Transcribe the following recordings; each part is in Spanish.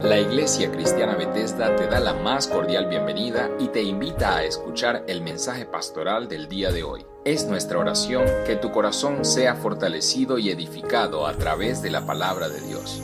La Iglesia Cristiana Bethesda te da la más cordial bienvenida y te invita a escuchar el mensaje pastoral del día de hoy. Es nuestra oración que tu corazón sea fortalecido y edificado a través de la palabra de Dios.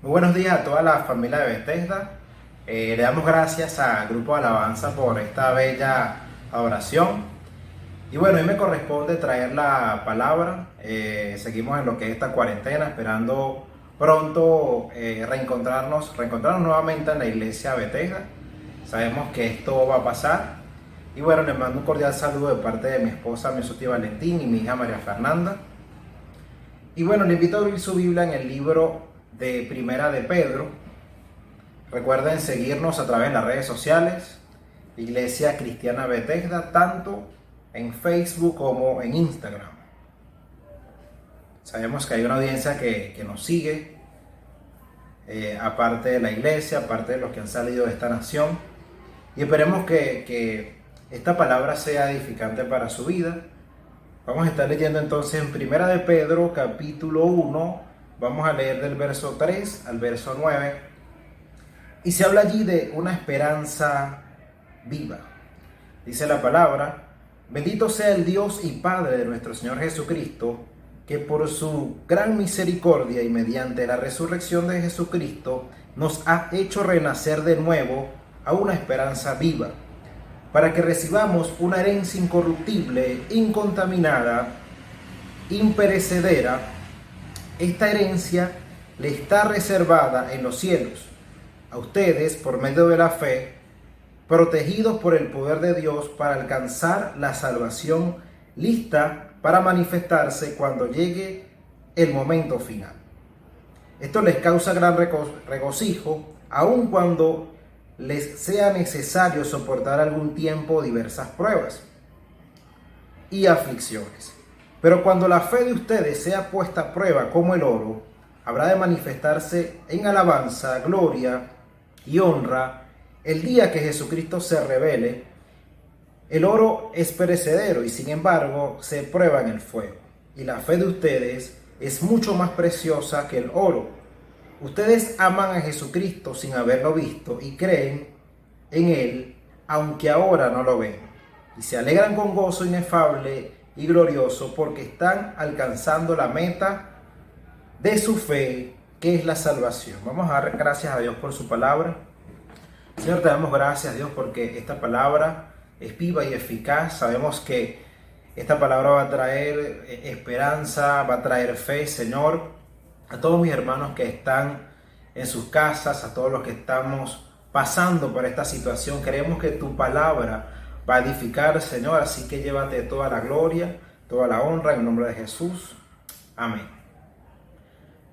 Muy buenos días a toda la familia de Bethesda. Le damos gracias al Grupo de Alabanza por esta bella adoración. Y bueno, hoy me corresponde traer la palabra. Seguimos en lo que es esta cuarentena, esperando pronto reencontrarnos nuevamente en la iglesia Bethesda. Sabemos que esto va a pasar. Y bueno, les mando un cordial saludo de parte de mi esposa, mi tía Valentín, y mi hija María Fernanda. Y bueno, le invito a abrir su Biblia en el libro de Primera de Pedro. Recuerden seguirnos a través de las redes sociales, Iglesia Cristiana Bethesda, tanto en Facebook como en Instagram. Sabemos que hay una audiencia que nos sigue, aparte de la iglesia, aparte de los que han salido de esta nación, y esperemos que esta palabra sea edificante para su vida. Vamos a estar leyendo entonces en Primera de Pedro, capítulo 1, vamos a leer del verso 3 al verso 9, y se habla allí de una esperanza viva. Dice la palabra: bendito sea el Dios y Padre de nuestro Señor Jesucristo, que por su gran misericordia y mediante la resurrección de Jesucristo nos ha hecho renacer de nuevo a una esperanza viva, para que recibamos una herencia incorruptible, incontaminada, imperecedera. Esta herencia le está reservada en los cielos, a ustedes por medio de la fe, protegidos por el poder de Dios para alcanzar la salvación lista para manifestarse cuando llegue el momento final. Esto les causa gran regocijo, aun cuando les sea necesario soportar algún tiempo diversas pruebas y aflicciones. Pero cuando la fe de ustedes sea puesta a prueba como el oro, habrá de manifestarse en alabanza, gloria y honra el día que Jesucristo se revele. El oro es perecedero y sin embargo se prueba en el fuego. Y la fe de ustedes es mucho más preciosa que el oro. Ustedes aman a Jesucristo sin haberlo visto y creen en Él, aunque ahora no lo ven. Y se alegran con gozo inefable y glorioso porque están alcanzando la meta de su fe, que es la salvación. Vamos a dar gracias a Dios por su palabra. Señor, te damos gracias, Dios, porque esta palabra es viva y eficaz. Sabemos que esta palabra va a traer esperanza, va a traer fe, Señor, a todos mis hermanos que están en sus casas, a todos los que estamos pasando por esta situación. Creemos que tu palabra va a edificar, Señor, así que llévate toda la gloria, toda la honra en el nombre de Jesús. Amén.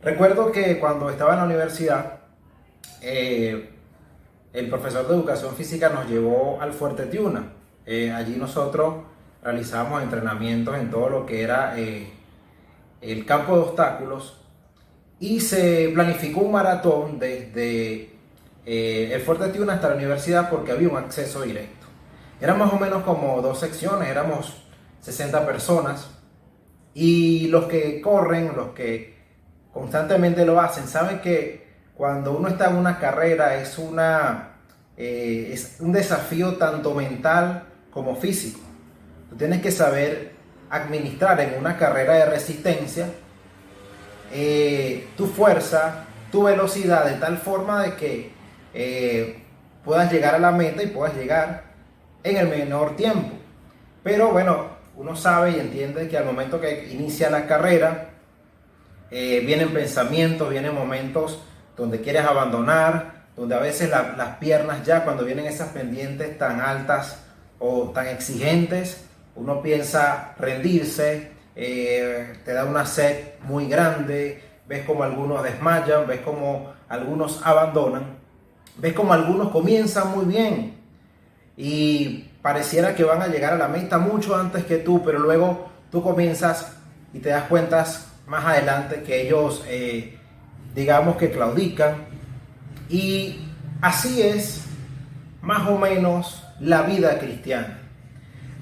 Recuerdo que cuando estaba en la universidad, el profesor de educación física nos llevó al Fuerte Tiuna. Allí nosotros realizábamos entrenamientos en todo lo que era el campo de obstáculos, y se planificó un maratón desde el Fuerte Tiuna hasta la universidad porque había un acceso directo. Eran más o menos como 2 secciones, éramos 60 personas, y los que corren, los que constantemente lo hacen, saben que cuando uno está en una carrera es un desafío tanto mental como físico. Tú tienes que saber administrar en una carrera de resistencia tu fuerza, tu velocidad, de tal forma de que puedas llegar a la meta y puedas llegar en el menor tiempo. Pero bueno, uno sabe y entiende que al momento que inicia la carrera, vienen pensamientos, vienen momentos donde quieres abandonar, donde a veces las piernas, ya cuando vienen esas pendientes tan altas o tan exigentes, uno piensa rendirse, te da una sed muy grande, ves como algunos desmayan, ves como algunos abandonan, ves como algunos comienzan muy bien y pareciera que van a llegar a la meta mucho antes que tú, pero luego tú comienzas y te das cuenta más adelante que ellos, digamos que claudican. Y así es más o menos la vida cristiana.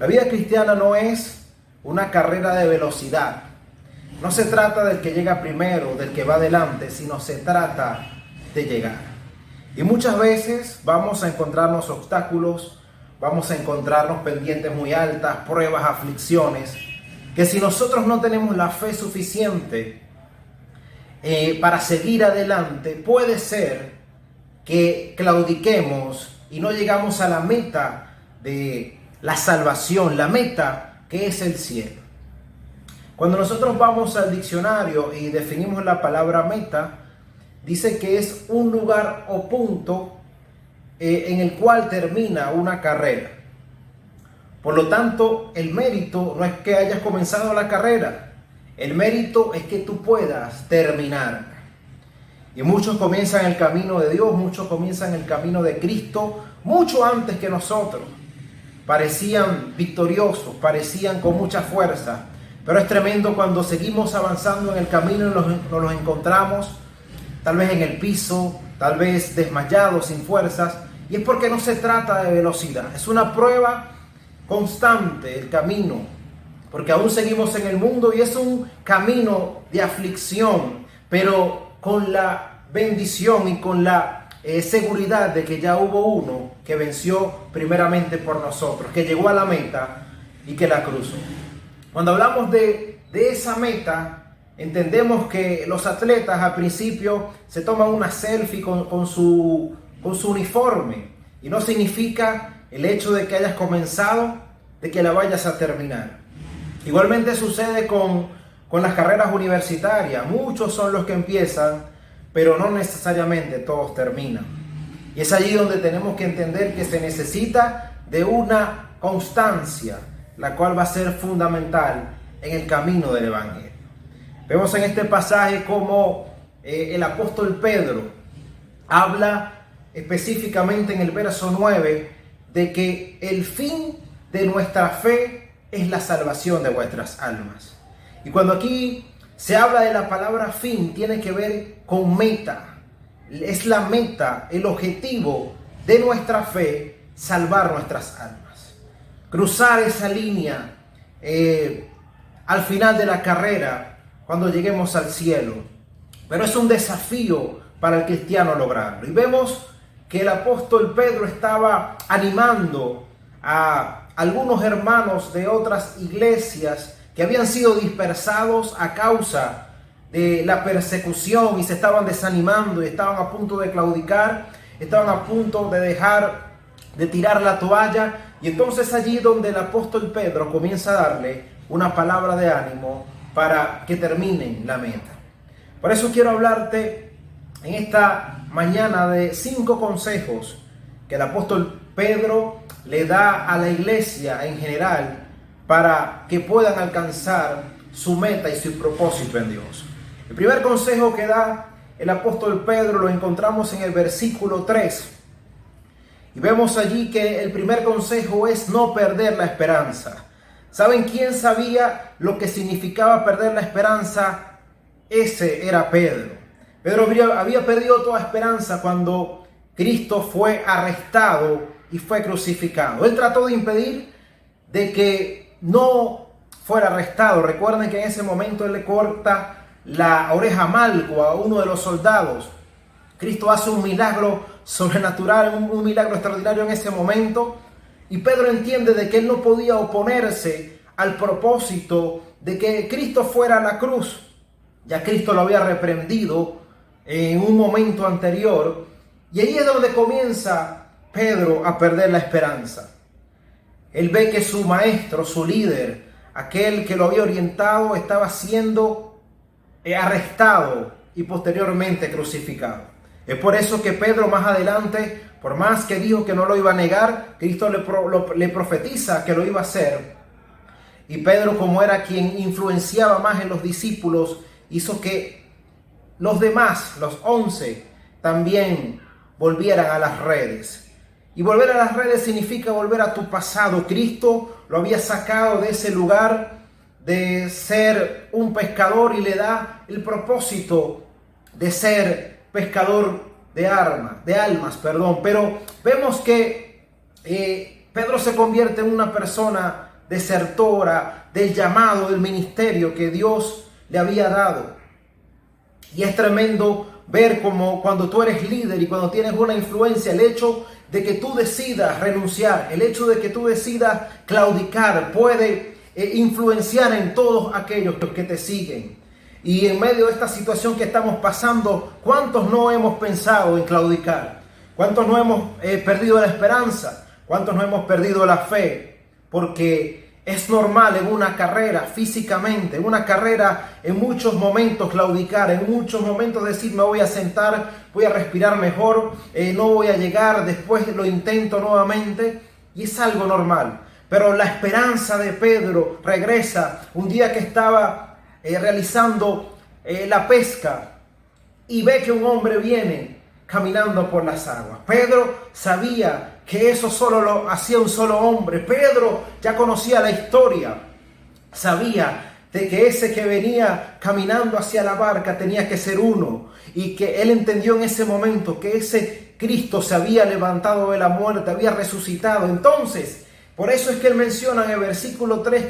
La vida cristiana no es una carrera de velocidad. No se trata del que llega primero, del que va adelante, sino se trata de llegar. Y muchas veces vamos a encontrarnos obstáculos, vamos a encontrarnos pendientes muy altas, pruebas, aflicciones, que si nosotros no tenemos la fe suficiente para seguir adelante, puede ser que claudiquemos y no llegamos a la meta de la salvación, la meta que es el cielo. Cuando nosotros vamos al diccionario y definimos la palabra meta, dice que es un lugar o punto en el cual termina una carrera. Por lo tanto, el mérito no es que hayas comenzado la carrera, el mérito es que tú puedas terminar. Y muchos comienzan el camino de Dios, muchos comienzan el camino de Cristo mucho antes que nosotros. Parecían victoriosos, parecían con mucha fuerza, pero es tremendo cuando seguimos avanzando en el camino y nos los encontramos tal vez en el piso, tal vez desmayados, sin fuerzas, y es porque no se trata de velocidad, es una prueba constante el camino, porque aún seguimos en el mundo y es un camino de aflicción, pero con la bendición y con la seguridad de que ya hubo uno que venció primeramente por nosotros, que llegó a la meta y que la cruzó. Cuando hablamos de esa meta, entendemos que los atletas al principio se toman una selfie con su uniforme, y no significa el hecho de que hayas comenzado, de que la vayas a terminar. Igualmente sucede con las carreras universitarias. Muchos son los que empiezan, pero no necesariamente todos terminan. Y es allí donde tenemos que entender que se necesita de una constancia, la cual va a ser fundamental en el camino del Evangelio. Vemos en este pasaje cómo el apóstol Pedro habla específicamente en el verso 9 de que el fin de nuestra fe es la salvación de vuestras almas. Y cuando aquí se habla de la palabra fin, tiene que ver con meta. Es la meta, el objetivo de nuestra fe, salvar nuestras almas. Cruzar esa línea al final de la carrera, cuando lleguemos al cielo. Pero es un desafío para el cristiano lograrlo. Y vemos que el apóstol Pedro estaba animando a algunos hermanos de otras iglesias que habían sido dispersados a causa de la persecución y se estaban desanimando y estaban a punto de claudicar, estaban a punto de tirar la toalla. Y entonces allí donde el apóstol Pedro comienza a darle una palabra de ánimo para que terminen la meta. Por eso quiero hablarte en esta mañana de 5 consejos que el apóstol Pedro le da a la iglesia en general para que puedan alcanzar su meta y su propósito en Dios. El primer consejo que da el apóstol Pedro lo encontramos en el versículo 3. Y vemos allí que el primer consejo es no perder la esperanza. ¿Saben quién sabía lo que significaba perder la esperanza? Ese era Pedro. Pedro había perdido toda esperanza cuando Cristo fue arrestado y fue crucificado. Él trató de impedir de que no fuera arrestado. Recuerden que en ese momento él le corta la oreja a Malco, a uno de los soldados. Cristo hace un milagro sobrenatural, un milagro extraordinario en ese momento. Y Pedro entiende de que él no podía oponerse al propósito de que Cristo fuera a la cruz. Ya Cristo lo había reprendido en un momento anterior. Y ahí es donde comienza Pedro a perder la esperanza. Él ve que su maestro, su líder, aquel que lo había orientado, estaba siendo arrestado y posteriormente crucificado. Es por eso que Pedro más adelante, por más que dijo que no lo iba a negar, Cristo le profetiza que lo iba a hacer. Y Pedro, como era quien influenciaba más en los discípulos, hizo que los demás, los 11, también volvieran a las redes. Y volver a las redes significa volver a tu pasado. Cristo lo había sacado de ese lugar de ser un pescador y le da el propósito de ser pescador de almas. Pero vemos que Pedro se convierte en una persona desertora del llamado, del ministerio que Dios le había dado. Y es tremendo ver cómo cuando tú eres líder y cuando tienes una influencia, el hecho de que tú decidas renunciar, el hecho de que tú decidas claudicar, puede influenciar en todos aquellos que te siguen. Y en medio de esta situación que estamos pasando, ¿cuántos no hemos pensado en claudicar? ¿Cuántos no hemos perdido la esperanza? ¿Cuántos no hemos perdido la fe? Porque es normal en una carrera físicamente, en una carrera en muchos momentos claudicar, en muchos momentos decir me voy a sentar, voy a respirar mejor, no voy a llegar, después lo intento nuevamente y es algo normal. Pero la esperanza de Pedro regresa un día que estaba realizando la pesca y ve que un hombre viene caminando por las aguas. Pedro sabía que eso solo lo hacía un solo hombre. Pedro ya conocía la historia, sabía de que ese que venía caminando hacia la barca tenía que ser uno, y que él entendió en ese momento que ese Cristo se había levantado de la muerte, había resucitado. Entonces, por eso es que él menciona en el versículo 3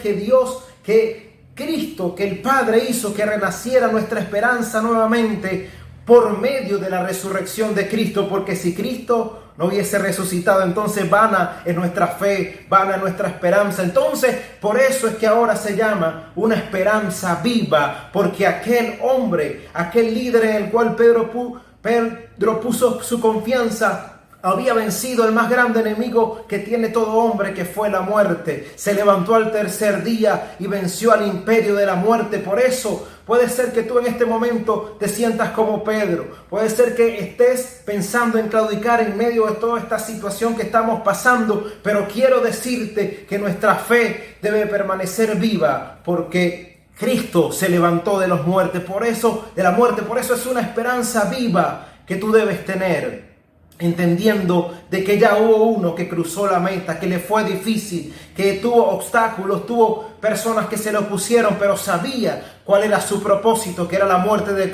que Cristo, que el Padre hizo que renaciera nuestra esperanza nuevamente por medio de la resurrección de Cristo, porque si Cristo no hubiese resucitado, entonces vana es nuestra fe, vana es nuestra esperanza. Entonces, por eso es que ahora se llama una esperanza viva, porque aquel hombre, aquel líder en el cual Pedro puso su confianza, había vencido el más grande enemigo que tiene todo hombre, que fue la muerte. Se levantó al tercer día y venció al imperio de la muerte. Por eso puede ser que tú en este momento te sientas como Pedro. Puede ser que estés pensando en claudicar en medio de toda esta situación que estamos pasando. Pero quiero decirte que nuestra fe debe permanecer viva, porque Cristo se levantó de los muertos. Por eso es una esperanza viva que tú debes tener, entendiendo de que ya hubo uno que cruzó la meta, que le fue difícil, que tuvo obstáculos, tuvo personas que se le opusieron, pero sabía cuál era su propósito, que era la muerte de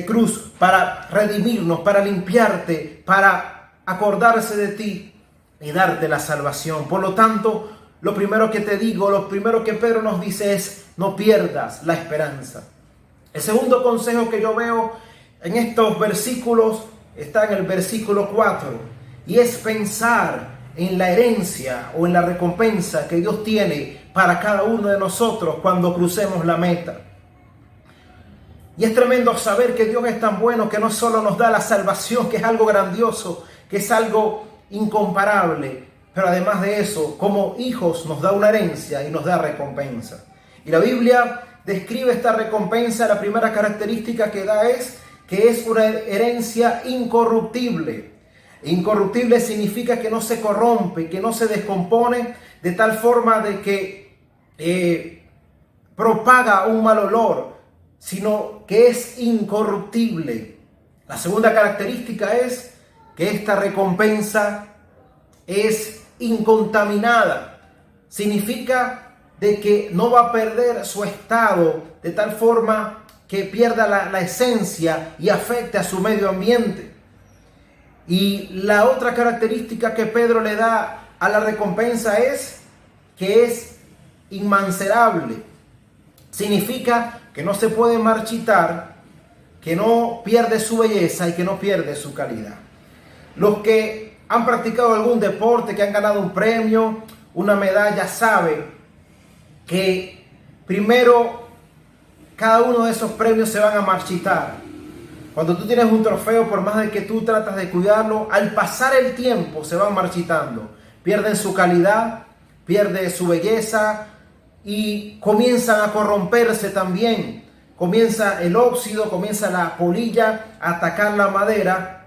cruz, para redimirnos, para limpiarte, para acordarse de ti y darte la salvación. Por lo tanto, lo primero que te digo, lo primero que Pedro nos dice es: no pierdas la esperanza. El segundo consejo que yo veo en estos versículos está en el versículo 4, y es pensar en la herencia o en la recompensa que Dios tiene para cada uno de nosotros cuando crucemos la meta. Y es tremendo saber que Dios es tan bueno que no solo nos da la salvación, que es algo grandioso, que es algo incomparable, pero además de eso, como hijos nos da una herencia y nos da recompensa. Y la Biblia describe esta recompensa. La primera característica que da es que es una herencia incorruptible. Incorruptible significa que no se corrompe, que no se descompone de tal forma de que propaga un mal olor, sino que es incorruptible. La segunda característica es que esta recompensa es incontaminada. Significa de que no va a perder su estado de tal forma que pierda la esencia y afecte a su medio ambiente. Y la otra característica que Pedro le da a la recompensa es que es inmancerable. Significa que no se puede marchitar, que no pierde su belleza y que no pierde su calidad. Los que han practicado algún deporte, que han ganado un premio, una medalla, saben que primero cada uno de esos premios se van a marchitar. Cuando tú tienes un trofeo, por más de que tú tratas de cuidarlo, al pasar el tiempo se van marchitando. Pierden su calidad, pierden su belleza y comienzan a corromperse también. Comienza el óxido, comienza la polilla a atacar la madera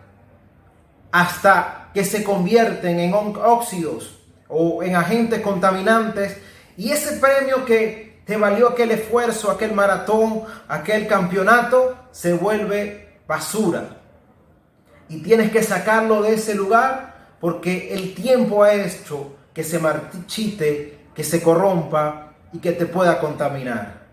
hasta que se convierten en óxidos o en agentes contaminantes. Y ese premio que te valió aquel esfuerzo, aquel maratón, aquel campeonato, se vuelve basura. Y tienes que sacarlo de ese lugar, porque el tiempo ha hecho que se marchite, que se corrompa y que te pueda contaminar.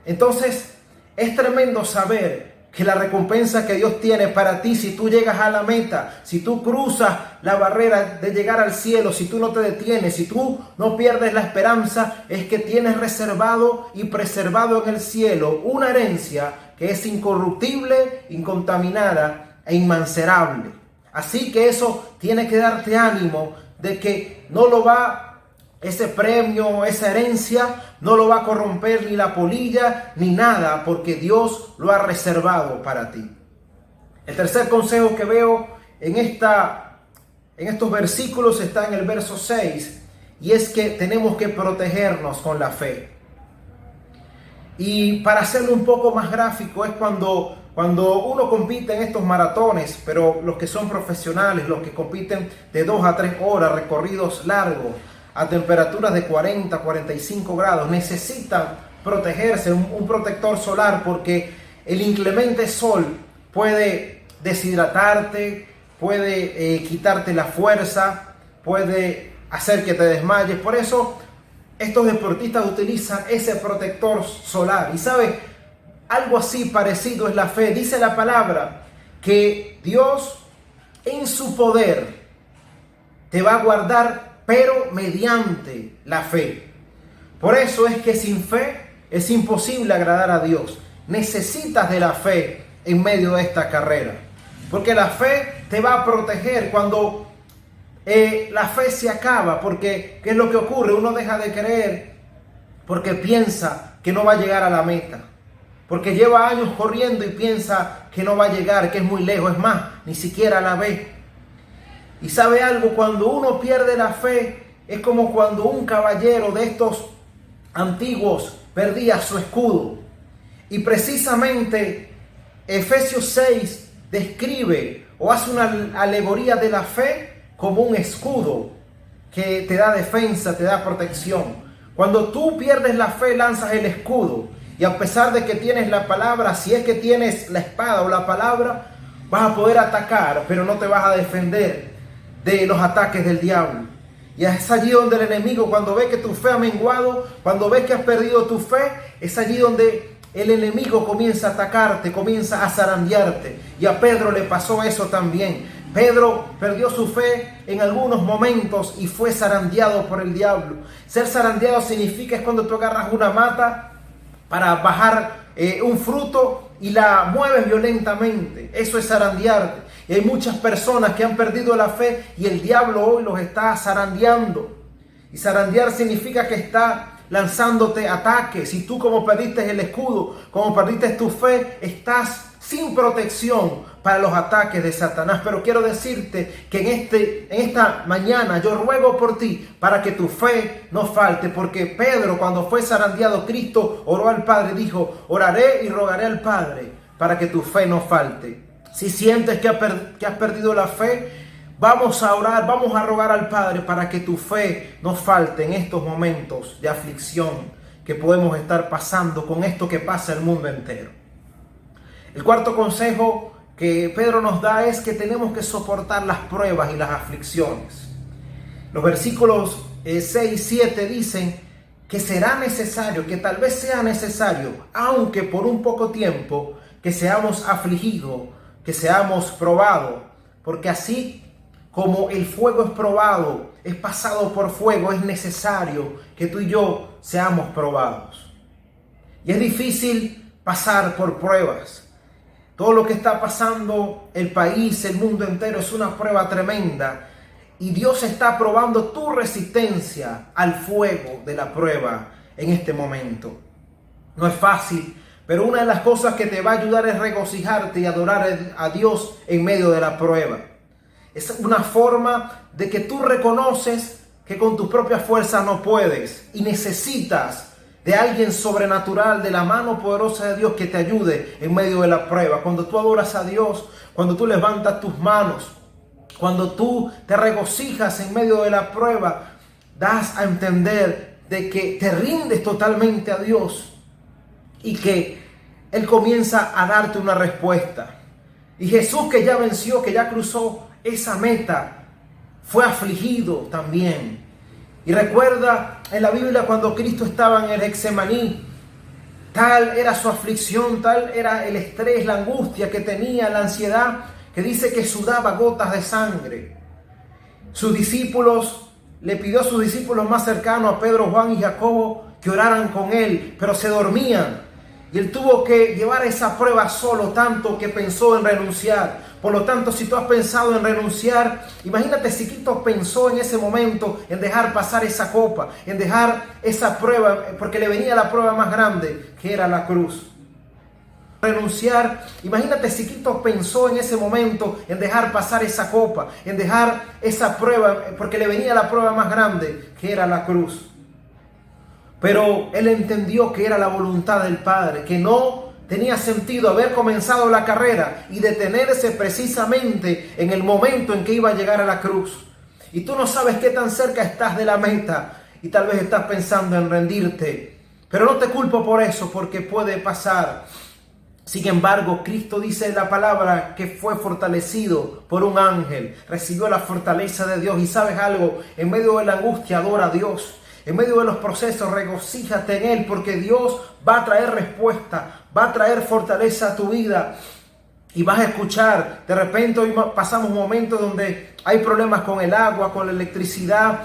Entonces, es tremendo saber que la recompensa que Dios tiene para ti, si tú llegas a la meta, si tú cruzas la barrera de llegar al cielo, si tú no te detienes, si tú no pierdes la esperanza, es que tienes reservado y preservado en el cielo una herencia que es incorruptible, incontaminada e inmancerable. Así que eso tiene que darte ánimo de que no lo va ese premio, esa herencia, no lo va a corromper ni la polilla ni nada, porque Dios lo ha reservado para ti. El tercer consejo que veo en estos versículos está en el verso 6, y es que tenemos que protegernos con la fe. Y para hacerlo un poco más gráfico, es cuando uno compite en estos maratones, pero los que son profesionales, los que compiten de 2 a 3 horas, recorridos largos, a temperaturas de 40, 45 grados, necesitan protegerse, un protector solar, porque el inclemente sol puede deshidratarte, puede quitarte la fuerza, puede hacer que te desmayes. Por eso estos deportistas utilizan ese protector solar. Y sabe, algo así parecido es la fe. Dice la palabra que Dios en su poder te va a guardar, pero mediante la fe. Por eso es que sin fe es imposible agradar a Dios. Necesitas de la fe en medio de esta carrera, porque la fe te va a proteger cuando la fe se acaba. Porque ¿qué es lo que ocurre? Uno deja de creer porque piensa que no va a llegar a la meta, porque lleva años corriendo y piensa que no va a llegar, que es muy lejos. Es más, ni siquiera la ve. Y sabe algo, cuando uno pierde la fe, es como cuando un caballero de estos antiguos perdía su escudo. Y precisamente Efesios 6 describe o hace una alegoría de la fe como un escudo que te da defensa, te da protección. Cuando tú pierdes la fe, lanzas el escudo, y a pesar de que tienes la palabra, si es que tienes la espada o la palabra, vas a poder atacar, pero no te vas a defender de los ataques del diablo. Y es allí donde el enemigo, cuando ve que tu fe ha menguado, cuando ve que has perdido tu fe, es allí donde el enemigo comienza a atacarte, comienza a zarandearte. Y a Pedro le pasó eso también. Pedro perdió su fe en algunos momentos y fue zarandeado por el diablo. Ser zarandeado significa es cuando tú agarras una mata para bajar un fruto y la mueves violentamente. Eso es zarandearte. Y hay muchas personas que han perdido la fe y el diablo hoy los está zarandeando. Y zarandear significa que está lanzándote ataques. Y tú, como perdiste el escudo, como perdiste tu fe, estás sin protección para los ataques de Satanás. Pero quiero decirte que en esta mañana yo ruego por ti para que tu fe no falte, porque Pedro, cuando fue zarandeado, Cristo oró al Padre, dijo: oraré y rogaré al Padre para que tu fe no falte. Si sientes que has perdido la fe, vamos a orar, vamos a rogar al Padre para que tu fe no falte en estos momentos de aflicción que podemos estar pasando con esto que pasa el mundo entero. El cuarto consejo que Pedro nos da es que tenemos que soportar las pruebas y las aflicciones. Los versículos 6 y 7 dicen que será necesario, que tal vez sea necesario, aunque por un poco tiempo, que seamos afligidos, que seamos probados, porque así como el fuego es probado, es pasado por fuego, es necesario que tú y yo seamos probados. Y es difícil pasar por pruebas. Todo lo que está pasando el país, el mundo entero, es una prueba tremenda. Y Dios está probando tu resistencia al fuego de la prueba en este momento. No es fácil, pero una de las cosas que te va a ayudar es regocijarte y adorar a Dios en medio de la prueba. Es una forma de que tú reconoces que con tus propias fuerzas no puedes y necesitas de alguien sobrenatural, de la mano poderosa de Dios que te ayude en medio de la prueba. Cuando tú adoras a Dios, cuando tú levantas tus manos, cuando tú te regocijas en medio de la prueba, das a entender de que te rindes totalmente a Dios y que Él comienza a darte una respuesta. Y Jesús, que ya venció, que ya cruzó esa meta, fue afligido también. Y recuerda en la Biblia cuando Cristo estaba en el Getsemaní, tal era su aflicción, tal era el estrés, la angustia que tenía, la ansiedad, que dice que sudaba gotas de sangre. Le pidió a sus discípulos más cercanos, a Pedro, Juan y Jacobo, que oraran con él, pero se dormían. Y él tuvo que llevar esa prueba solo, tanto que pensó en renunciar. Por lo tanto, si tú has pensado en renunciar, imagínate si Cristo pensó en ese momento en dejar pasar esa copa, en dejar esa prueba, porque le venía la prueba más grande, que era la cruz. Renunciar, imagínate si Cristo pensó en ese momento en dejar pasar esa copa, en dejar esa prueba, porque le venía la prueba más grande, que era la cruz. Pero él entendió que era la voluntad del Padre, que no tenía sentido haber comenzado la carrera y detenerse precisamente en el momento en que iba a llegar a la cruz. Y tú no sabes qué tan cerca estás de la meta y tal vez estás pensando en rendirte. Pero no te culpo por eso, porque puede pasar. Sin embargo, Cristo dice en la palabra que fue fortalecido por un ángel, recibió la fortaleza de Dios. Y sabes algo, en medio de la angustia adora a Dios. En medio de los procesos, regocíjate en Él, porque Dios va a traer respuesta, va a traer fortaleza a tu vida. Y vas a escuchar, de repente hoy pasamos momentos donde hay problemas con el agua, con la electricidad,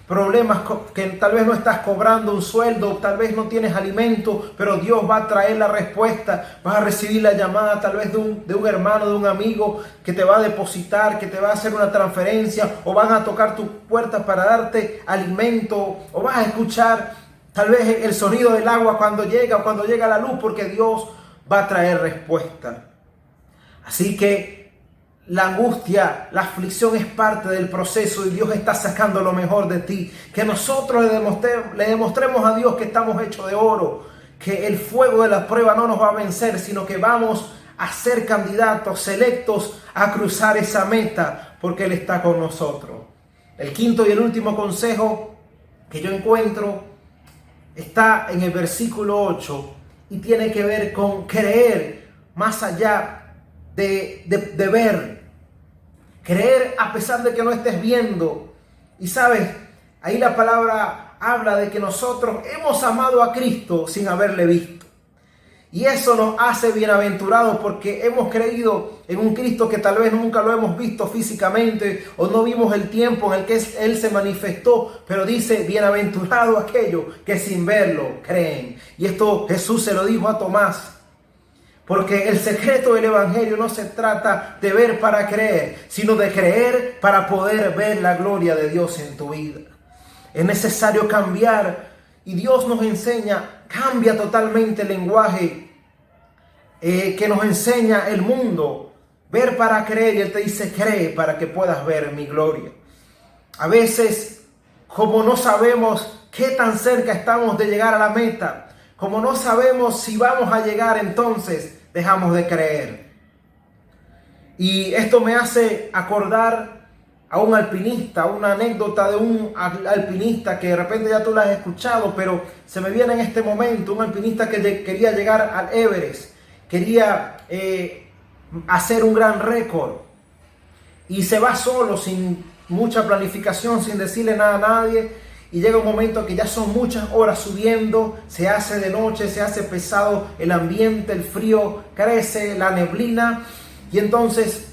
problemas que tal vez no estás cobrando un sueldo, tal vez no tienes alimento, pero Dios va a traer la respuesta. Vas a recibir la llamada tal vez de un hermano, de un amigo que te va a depositar, que te va a hacer una transferencia, o van a tocar tu puerta para darte alimento, o vas a escuchar tal vez el sonido del agua cuando llega la luz, porque Dios va a traer respuesta. Así que la angustia, la aflicción es parte del proceso y Dios está sacando lo mejor de ti. Que nosotros le demostremos a Dios que estamos hechos de oro, que el fuego de la prueba no nos va a vencer, sino que vamos a ser candidatos selectos a cruzar esa meta, porque Él está con nosotros. El quinto y el último consejo que yo encuentro está en el versículo 8 y tiene que ver con creer más allá de ver. Creer a pesar de que no estés viendo. Y sabes, ahí la palabra habla de que nosotros hemos amado a Cristo sin haberle visto. Y eso nos hace bienaventurados, porque hemos creído en un Cristo que tal vez nunca lo hemos visto físicamente, o no vimos el tiempo en el que Él se manifestó, pero dice: bienaventurado aquellos que sin verlo creen. Y esto Jesús se lo dijo a Tomás. Porque el secreto del evangelio no se trata de ver para creer, sino de creer para poder ver la gloria de Dios en tu vida. Es necesario cambiar, y Dios nos enseña, cambia totalmente el lenguaje que nos enseña el mundo. Ver para creer, y Él te dice: cree para que puedas ver mi gloria. A veces, como no sabemos qué tan cerca estamos de llegar a la meta, como no sabemos si vamos a llegar, entonces dejamos de creer. Y esto me hace acordar a un alpinista, una anécdota de un alpinista que de repente ya tú la has escuchado, pero se me viene en este momento. Un alpinista que quería llegar al Everest, quería hacer un gran récord, y se va solo, sin mucha planificación, sin decirle nada a nadie. Y llega un momento que ya son muchas horas subiendo, se hace de noche, se hace pesado el ambiente, el frío crece, la neblina, y entonces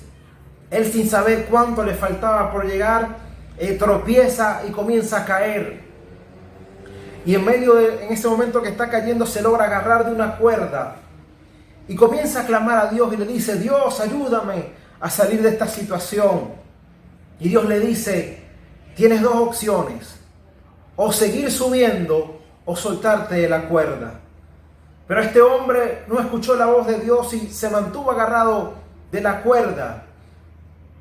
él, sin saber cuánto le faltaba por llegar, tropieza y comienza a caer. Y en ese momento que está cayendo, se logra agarrar de una cuerda y comienza a clamar a Dios y le dice: Dios, ayúdame a salir de esta situación. Y Dios le dice: tienes dos opciones: o seguir subiendo o soltarte de la cuerda. Pero este hombre no escuchó la voz de Dios y se mantuvo agarrado de la cuerda.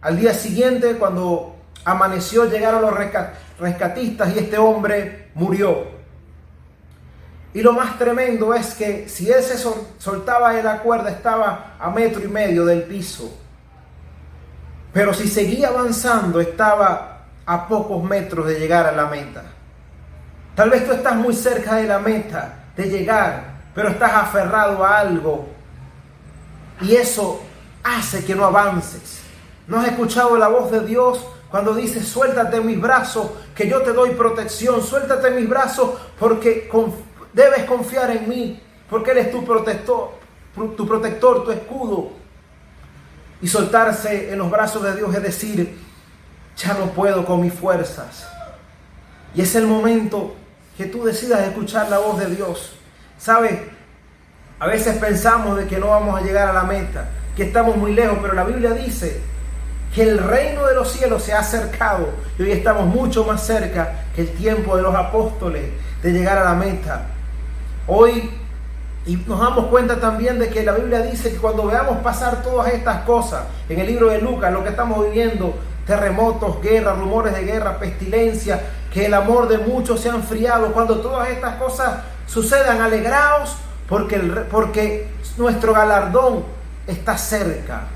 Al día siguiente, cuando amaneció, llegaron los rescatistas y este hombre murió. Y lo más tremendo es que si él se soltaba de la cuerda, estaba a 1,5 metros del piso. Pero si seguía avanzando, estaba a pocos metros de llegar a la meta. Tal vez tú estás muy cerca de la meta, de llegar, pero estás aferrado a algo, y eso hace que no avances. ¿No has escuchado la voz de Dios cuando dice: suéltate en mis brazos, que yo te doy protección? Suéltate en mis brazos, porque debes confiar en mí, porque Él es tu protector, tu escudo. Y soltarse en los brazos de Dios es decir: ya no puedo con mis fuerzas. Y es el momento que tú decidas escuchar la voz de Dios. ¿Sabes? A veces pensamos de que no vamos a llegar a la meta, que estamos muy lejos, pero la Biblia dice que el reino de los cielos se ha acercado y hoy estamos mucho más cerca que el tiempo de los apóstoles de llegar a la meta. Hoy, y nos damos cuenta también de que la Biblia dice que cuando veamos pasar todas estas cosas, en el libro de Lucas, lo que estamos viviendo, terremotos, guerras, rumores de guerra, pestilencia, que el amor de muchos se ha enfriado, cuando todas estas cosas sucedan, alegraos porque nuestro galardón está cerca.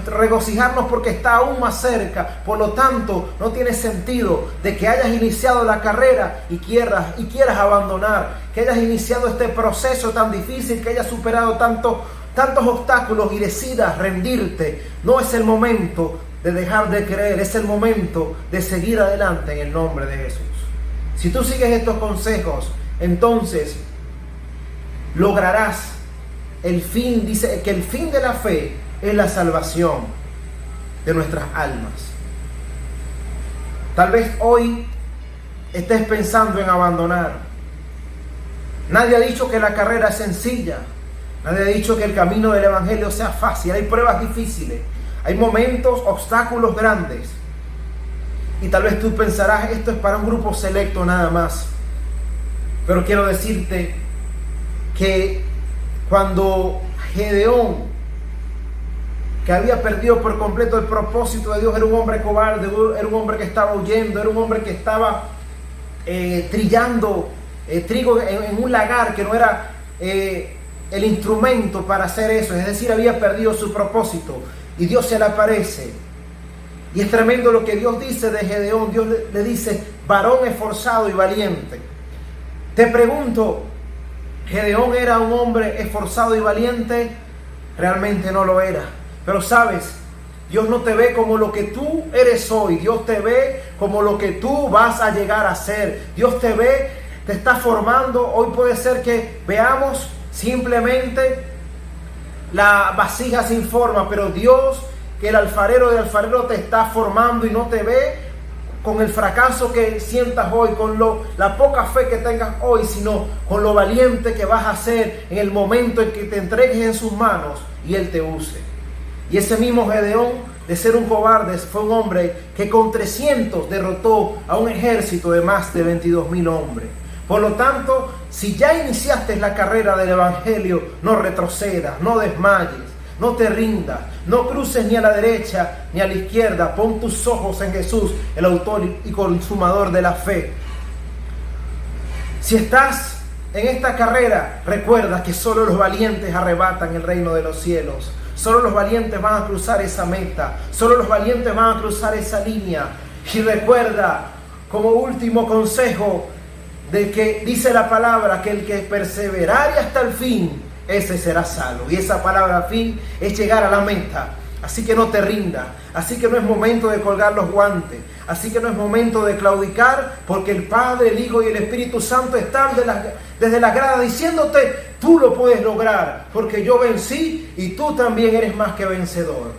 Regocijarnos porque está aún más cerca. Por lo tanto, no tiene sentido de que hayas iniciado la carrera y quieras abandonar, que hayas iniciado este proceso tan difícil, que hayas superado tantos obstáculos y decidas rendirte. No es el momento de dejar de creer, es el momento de seguir adelante en el nombre de Jesús. Si tú sigues estos consejos, entonces lograrás el fin. Dice que el fin de la fe es la salvación de nuestras almas. Tal vez hoy estés pensando en abandonar. Nadie ha dicho que la carrera es sencilla. Nadie ha dicho que el camino del evangelio sea fácil. Hay pruebas difíciles. Hay momentos, obstáculos grandes. Y tal vez tú pensarás, esto es para un grupo selecto nada más. Pero quiero decirte que cuando Gedeón, que había perdido por completo el propósito de Dios, era un hombre cobarde, era un hombre que estaba huyendo, era un hombre que estaba trillando trigo en un lagar que no era el instrumento para hacer eso, es decir, había perdido su propósito y Dios se le aparece. Y es tremendo lo que Dios dice de Gedeón. Dios le dice, varón esforzado y valiente. Te pregunto, ¿Gedeón era un hombre esforzado y valiente? Realmente no lo era. Pero sabes, Dios no te ve como lo que tú eres hoy. Dios te ve como lo que tú vas a llegar a ser. Dios te ve, te está formando. Hoy puede ser que veamos simplemente la vasija sin forma, pero Dios, que el alfarero de alfarero te está formando y no te ve con el fracaso que sientas hoy, con la poca fe que tengas hoy, sino con lo valiente que vas a ser en el momento en que te entregues en sus manos y Él te use. Y ese mismo Gedeón, de ser un cobarde, fue un hombre que con 300 derrotó a un ejército de más de 22,000 hombres. Por lo tanto, si ya iniciaste la carrera del evangelio, no retrocedas, no desmayes, no te rindas, no cruces ni a la derecha ni a la izquierda. Pon tus ojos en Jesús, el autor y consumador de la fe. Si estás en esta carrera, recuerda que solo los valientes arrebatan el reino de los cielos. Solo los valientes van a cruzar esa meta. Solo los valientes van a cruzar esa línea. Y recuerda, como último consejo, de que dice la palabra que el que perseverare hasta el fin, ese será salvo. Y esa palabra fin es llegar a la meta. Así que no te rindas. Así que no es momento de colgar los guantes. Así que no es momento de claudicar, porque el Padre, el Hijo y el Espíritu Santo están desde la grada diciéndote, tú lo puedes lograr, porque yo vencí y tú también eres más que vencedor.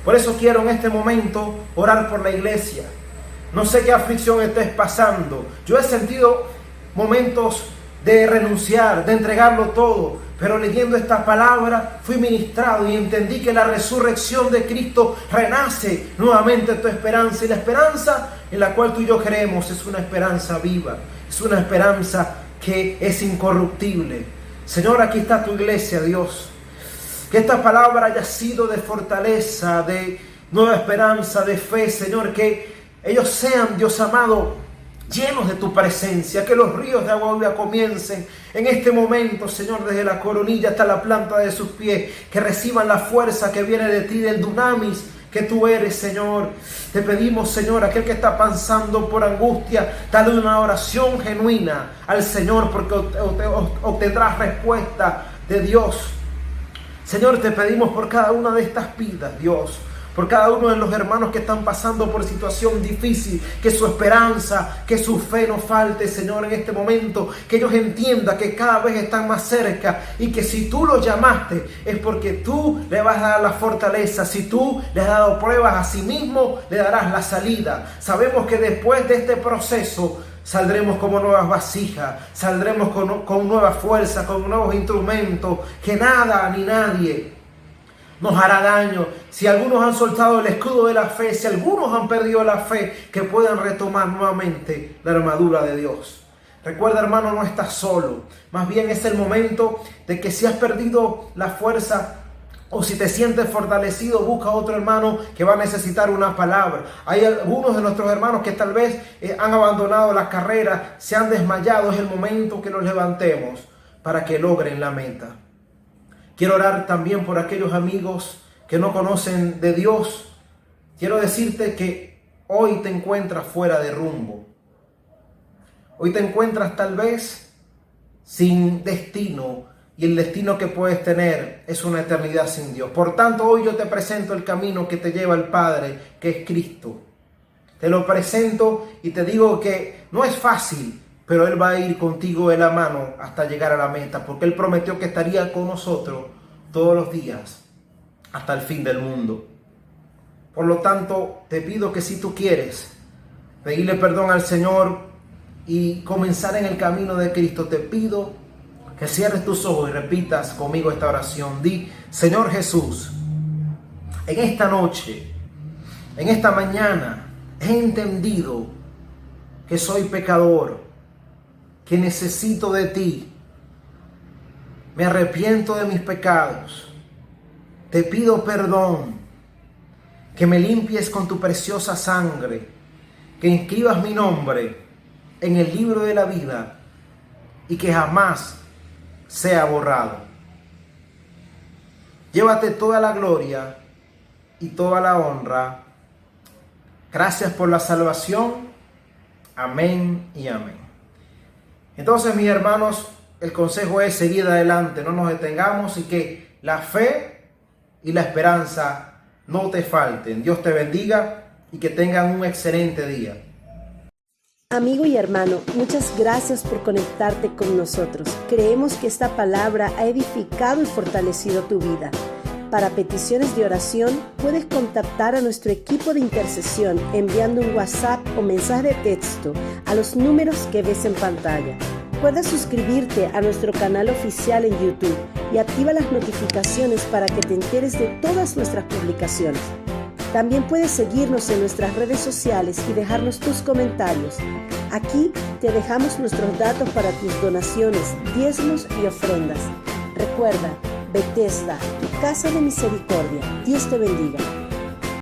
Por eso quiero en este momento orar por la iglesia. No sé qué aflicción estés pasando. Yo he sentido momentos de renunciar, de entregarlo todo, pero leyendo esta palabra fui ministrado y entendí que la resurrección de Cristo renace nuevamente tu esperanza, y la esperanza en la cual tú y yo creemos es una esperanza viva, es una esperanza que es incorruptible. Señor, aquí está tu iglesia, Dios. Que esta palabra haya sido de fortaleza, de nueva esperanza, de fe, Señor, que ellos sean, Dios amado, llenos de tu presencia, que los ríos de agua viva comiencen en este momento, Señor, desde la coronilla hasta la planta de sus pies, que reciban la fuerza que viene de ti, del dunamis que tú eres, Señor. Te pedimos, Señor, aquel que está pasando por angustia, dale una oración genuina al Señor, porque obtendrás respuesta de Dios. Señor, te pedimos por cada una de estas vidas, Dios, por cada uno de los hermanos que están pasando por situación difícil, que su esperanza, que su fe no falte, Señor, en este momento, que ellos entiendan que cada vez están más cerca y que si tú los llamaste es porque tú le vas a dar la fortaleza. Si tú le has dado pruebas a sí mismo, le darás la salida. Sabemos que después de este proceso saldremos como nuevas vasijas, saldremos con nueva fuerza, con nuevos instrumentos, que nada ni nadie nos hará daño. Si algunos han soltado el escudo de la fe, si algunos han perdido la fe, que puedan retomar nuevamente la armadura de Dios. Recuerda, hermano, no estás solo. Más bien es el momento de que si has perdido la fuerza o si te sientes fortalecido, busca a otro hermano que va a necesitar una palabra. Hay algunos de nuestros hermanos que tal vez han abandonado la carrera, se han desmayado. Es el momento que los levantemos para que logren la meta. Quiero orar también por aquellos amigos que no conocen de Dios. Quiero decirte que hoy te encuentras fuera de rumbo. Hoy te encuentras tal vez sin destino, y el destino que puedes tener es una eternidad sin Dios. Por tanto, hoy yo te presento el camino que te lleva al Padre, que es Cristo. Te lo presento y te digo que no es fácil, pero Él va a ir contigo de la mano hasta llegar a la meta, porque Él prometió que estaría con nosotros todos los días hasta el fin del mundo. Por lo tanto, te pido que si tú quieres pedirle perdón al Señor y comenzar en el camino de Cristo, te pido que cierres tus ojos y repitas conmigo esta oración. Di: Señor Jesús, en esta noche, en esta mañana, he entendido que soy pecador, que necesito de ti. Me arrepiento de mis pecados. Te pido perdón, que me limpies con tu preciosa sangre, que inscribas mi nombre en el libro de la vida y que jamás sea borrado. Llévate toda la gloria y toda la honra. Gracias por la salvación. Amén y amén. Entonces, mis hermanos, el consejo es seguir adelante, no nos detengamos y que la fe y la esperanza no te falten. Dios te bendiga y que tengan un excelente día. Amigo y hermano, muchas gracias por conectarte con nosotros. Creemos que esta palabra ha edificado y fortalecido tu vida. Para peticiones de oración, puedes contactar a nuestro equipo de intercesión enviando un WhatsApp o mensaje de texto a los números que ves en pantalla. Puedes suscribirte a nuestro canal oficial en YouTube y activa las notificaciones para que te enteres de todas nuestras publicaciones. También puedes seguirnos en nuestras redes sociales y dejarnos tus comentarios. Aquí te dejamos nuestros datos para tus donaciones, diezmos y ofrendas. Recuerda, Bethesda, tu casa de misericordia. Dios te bendiga.